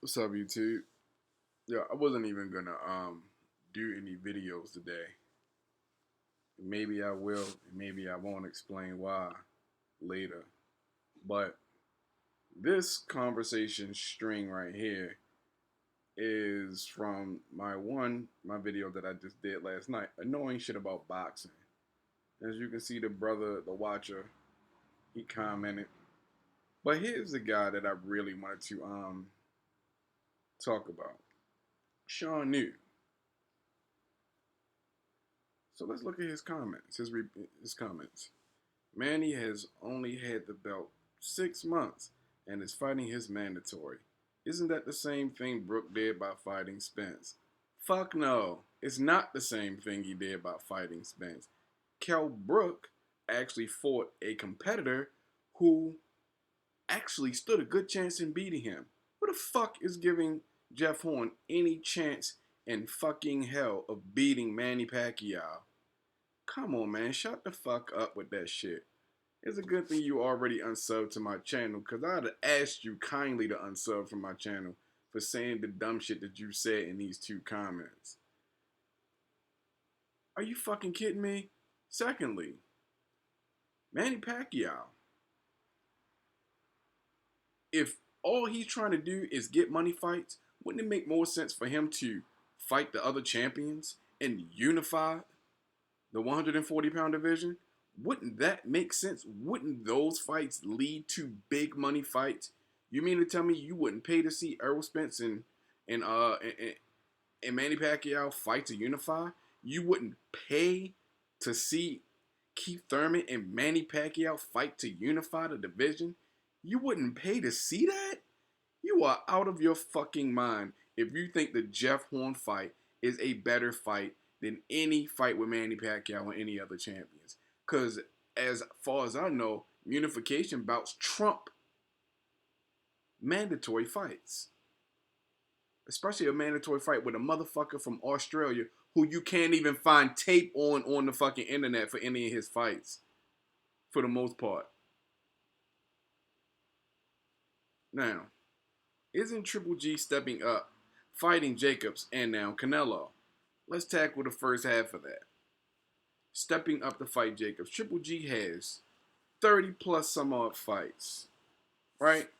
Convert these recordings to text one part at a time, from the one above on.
What's up, YouTube? Yeah, I wasn't even gonna do any videos today. Maybe I will, maybe I won't explain why later. But this conversation string right here is from my video that I just did last night. Annoying shit about boxing. As you can see, the brother, the watcher, he commented. But here's the guy that I really wanted to talk about. Shawn New. So let's look at his comments. His comments. Manny has only had the belt 6 months and is fighting his mandatory. Isn't that the same thing Brooke did by fighting Spence? Fuck no. It's not the same thing he did by fighting Spence. Kell Brook actually fought a competitor who actually stood a good chance in beating him. Who the fuck is giving Jeff Horn any chance in fucking hell of beating Manny Pacquiao? Come on, man. Shut the fuck up with that shit. It's a good thing you already unsubbed to my channel, because I'd have asked you kindly to unsub from my channel for saying the dumb shit that you said in these two comments. Are you fucking kidding me? Secondly, Manny Pacquiao, if all he's trying to do is get money fights, wouldn't it make more sense for him to fight the other champions and unify the 140-pound division? Wouldn't that make sense? Wouldn't those fights lead to big money fights? You mean to tell me you wouldn't pay to see Errol Spence and Manny Pacquiao fight to unify? You wouldn't pay to see Keith Thurman and Manny Pacquiao fight to unify the division? You wouldn't pay to see that? You are out of your fucking mind if you think the Jeff Horn fight is a better fight than any fight with Manny Pacquiao or any other champions. Because as far as I know, unification bouts trump mandatory fights. Especially a mandatory fight with a motherfucker from Australia who you can't even find tape on the fucking internet for any of his fights. For the most part. Now, isn't Triple G stepping up, fighting Jacobs, and now Canelo? Let's tackle the first half of that. Stepping up to fight Jacobs. Triple G has 30 plus some odd fights, right?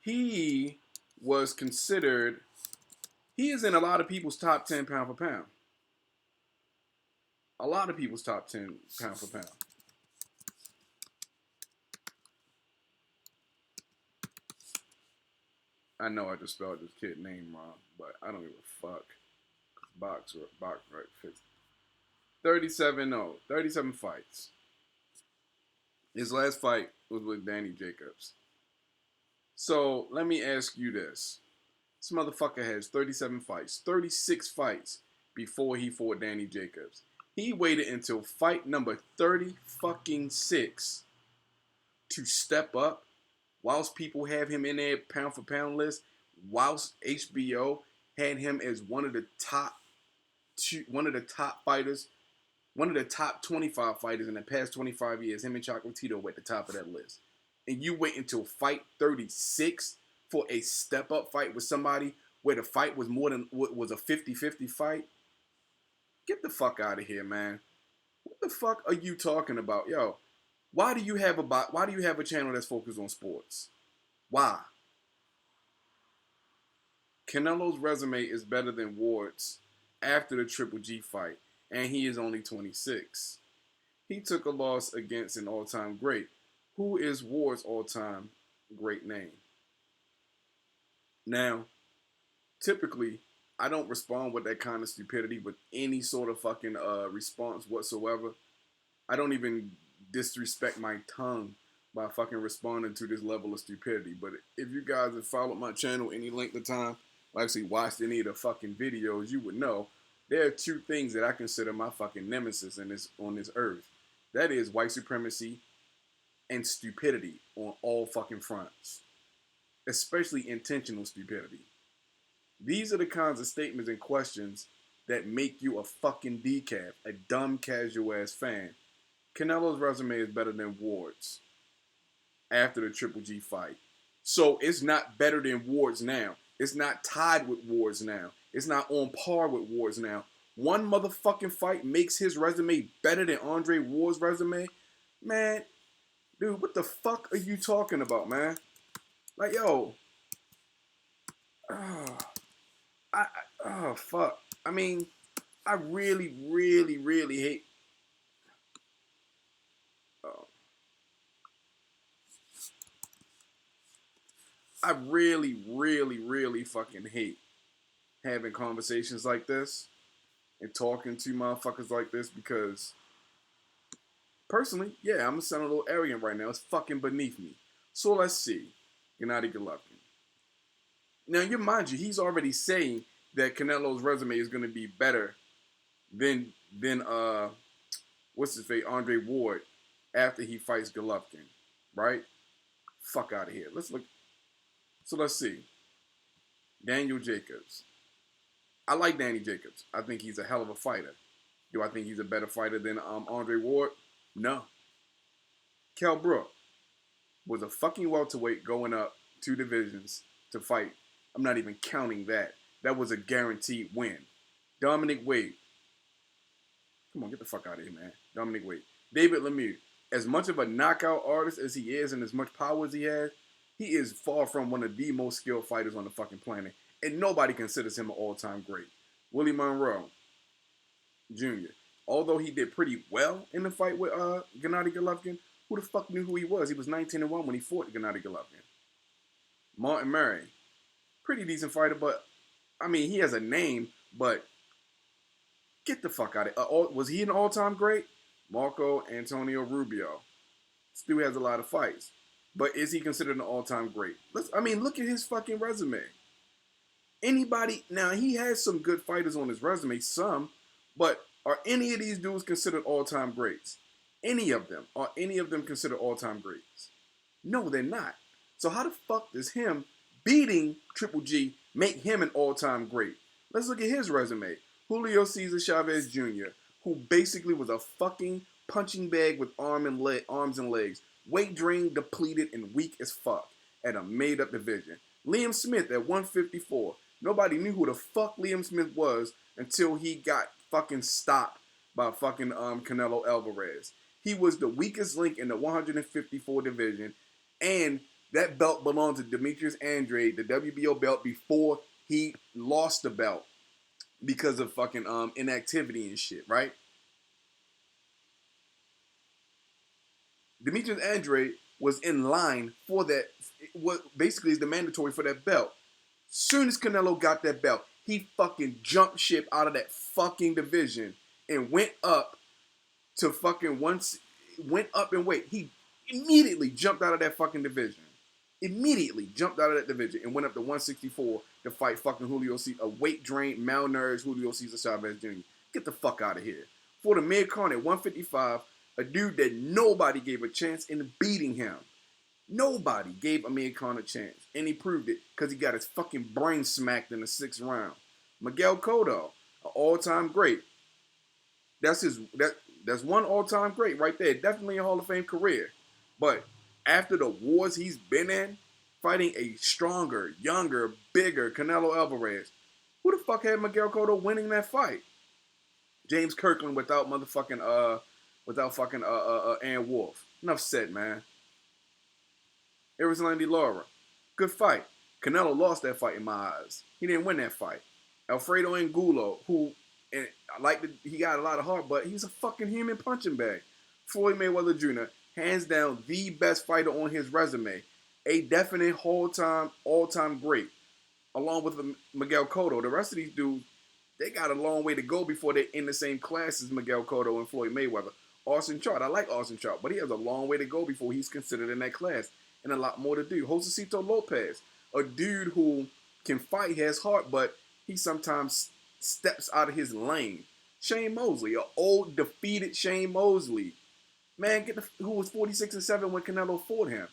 He was considered, he is in a lot of people's top 10 pound for pound. A lot of people's top 10 pound for pound. I know I just spelled this kid's name wrong, but I don't give a fuck. Box right fixed. 37 fights. His last fight was with Danny Jacobs. So let me ask you this. This motherfucker has 37 fights, 36 fights before he fought Danny Jacobs. He waited until fight number 30 fucking 6 to step up, whilst people have him in their pound for pound list, whilst HBO had him as one of the top fighters, one of the top 25 fighters in the past 25 years. Him and Chocolatito were at the top of that list. And you wait until fight 36 for a step-up fight with somebody where the fight was more than was a 50-50 fight? Get the fuck out of here, man. What the fuck are you talking about? Yo, why do you have a channel that's focused on sports? Why? Canelo's resume is better than Ward's after the Triple G fight, and he is only 26. He took a loss against an all-time great. Who is Ward's all-time great name? Now, typically, I don't respond with that kind of stupidity with any sort of fucking response whatsoever. I don't even disrespect my tongue by fucking responding to this level of stupidity. But if you guys have followed my channel any length of time, or actually watched any of the fucking videos, you would know there are two things that I consider my fucking nemesis on this earth. That is white supremacy and stupidity on all fucking fronts. Especially intentional stupidity. These are the kinds of statements and questions that make you a fucking decaf, a dumb casual ass fan. Canelo's resume is better than Ward's after the Triple G fight. So it's not better than Ward's now. It's not tied with Ward's now. It's not on par with Ward's now. One motherfucking fight makes his resume better than Andre Ward's resume. Man, dude, what the fuck are you talking about, man? Like, yo, oh, oh fuck. I mean, I really, really, really hate. Uh, I really, really, really fucking hate having conversations like this and talking to motherfuckers like this because personally, yeah, I'm gonna sound a little arrogant right now. It's fucking beneath me. So let's see. Gennady Golovkin. Now, you mind you, he's already saying that Canelo's resume is gonna be better than what's his face, Andre Ward, after he fights Golovkin, right? Fuck out of here. Let's look. So let's see. Daniel Jacobs. I like Danny Jacobs. I think he's a hell of a fighter. Do I think he's a better fighter than Andre Ward? No. Kell Brook was a fucking welterweight going up 2 divisions to fight. I'm not even counting that. That was a guaranteed win. Dominic Wade. Come on, get the fuck out of here, man. Dominic Wade. David Lemieux. As much of a knockout artist as he is and as much power as he has, he is far from one of the most skilled fighters on the fucking planet. And nobody considers him an all-time great. Willie Monroe Jr. Although he did pretty well in the fight with Gennady Golovkin, who the fuck knew who he was? He was 19-1 when he fought Gennady Golovkin. Martin Murray. Pretty decent fighter, but, I mean, he has a name, but get the fuck out of it. Was he an all-time great? Marco Antonio Rubio. Still has a lot of fights. But is he considered an all-time great? Look at his fucking resume. Anybody, now he has some good fighters on his resume, some, but are any of these dudes considered all-time greats? Any of them? Are any of them considered all-time greats? No, they're not. So how the fuck does him beating Triple G make him an all-time great? Let's look at his resume. Julio Cesar Chavez Jr., who basically was a fucking punching bag with arms and legs, weight drained, depleted, and weak as fuck at a made-up division. Liam Smith at 154. Nobody knew who the fuck Liam Smith was until he got fucking stopped by fucking Canelo Alvarez. He was the weakest link in the 154 division, and that belt belonged to Demetrius Andrade, the WBO belt, before he lost the belt because of fucking inactivity and shit, right? Demetrius Andrade was in line for that, what basically is the mandatory for that belt. Soon as Canelo got that belt, he fucking jumped ship out of that fucking division and went up to fucking went up in weight. He immediately jumped out of that fucking division. Immediately jumped out of that division and went up to 164 to fight fucking Julio Cesar, a weight drained, malnourished Julio Cesar Chavez Jr. Get the fuck out of here. For the mid-card at 155, a dude that nobody gave a chance in beating him. Nobody gave Amir Khan a chance, and he proved it because he got his fucking brain smacked in the 6th round. Miguel Cotto, an all-time great. That's one all-time great right there. Definitely a Hall of Fame career. But after the wars he's been in, fighting a stronger, younger, bigger Canelo Alvarez, who the fuck had Miguel Cotto winning that fight? James Kirkland without fucking Ann Wolfe. Enough said, man. Erislandy Lara. Good fight. Canelo lost that fight in my eyes. He didn't win that fight. Alfredo Angulo, who, and he got a lot of heart, but he's a fucking human punching bag. Floyd Mayweather Jr., hands down the best fighter on his resume. A definite all-time great. Along with Miguel Cotto. The rest of these dudes, they got a long way to go before they're in the same class as Miguel Cotto and Floyd Mayweather. Austin Chart, I like Austin Chart, but he has a long way to go before he's considered in that class. And a lot more to do. Josecito Lopez, a dude who can fight, has heart, but he sometimes steps out of his lane. Shane Mosley, an old defeated Shane Mosley. Man, who was 46-7 when Canelo fought him.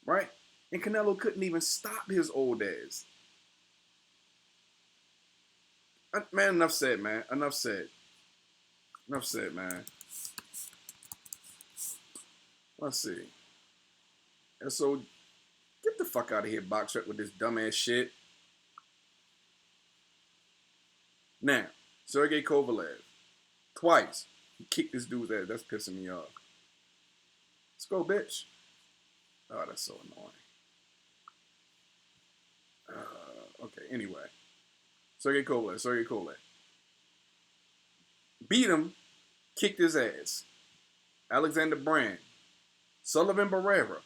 Right? And Canelo couldn't even stop his old ass. Man, enough said, man. Enough said. Enough said, man. Let's see. And so, Get the fuck out of here, boxer, with this dumbass shit. Now, Sergey Kovalev. Twice. He kicked this dude's ass. That's pissing me off. Let's go, bitch. Oh, that's so annoying. Okay, anyway. Sergey Kovalev. Beat him, kicked his ass. Alexander Brand, Sullivan Barrera,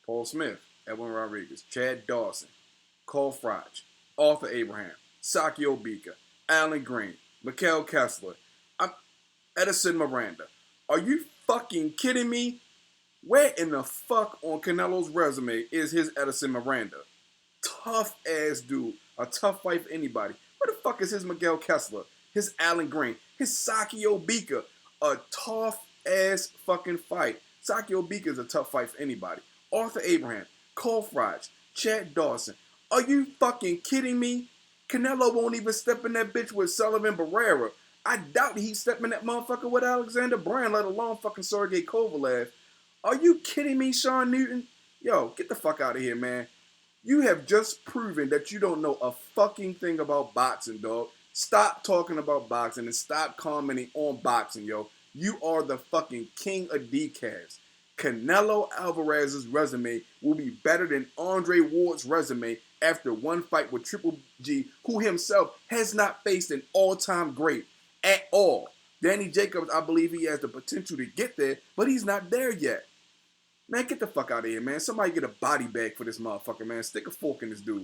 Paul Smith, Edwin Rodriguez, Chad Dawson, Cole Froch, Arthur Abraham, Saki Obika, Alan Green, Mikael Kessler, Edison Miranda. Are you fucking kidding me? Where in the fuck on Canelo's resume is his Edison Miranda? Tough ass dude. A tough fight for anybody. Where the fuck is his Miguel Kessler? His Alan Green? His Saki Obika? A tough ass fucking fight. Saki Obika is a tough fight for anybody. Arthur Abraham, Cole Froch, Chad Dawson. Are you fucking kidding me? Canelo won't even step in that bitch with Sullivan Barrera. I doubt he's stepping that motherfucker with Alexander Brand, let alone fucking Sergey Kovalev. Are you kidding me, Shawn Newton? Yo, get the fuck out of here, man. You have just proven that you don't know a fucking thing about boxing, dog. Stop talking about boxing and stop commenting on boxing, yo. You are the fucking king of decals. Canelo Alvarez's resume will be better than Andre Ward's resume after one fight with Triple G, who himself has not faced an all-time great at all. Danny Jacobs, I believe he has the potential to get there, but he's not there yet. Man, get the fuck out of here, man. Somebody get a body bag for this motherfucker, man. Stick a fork in this dude.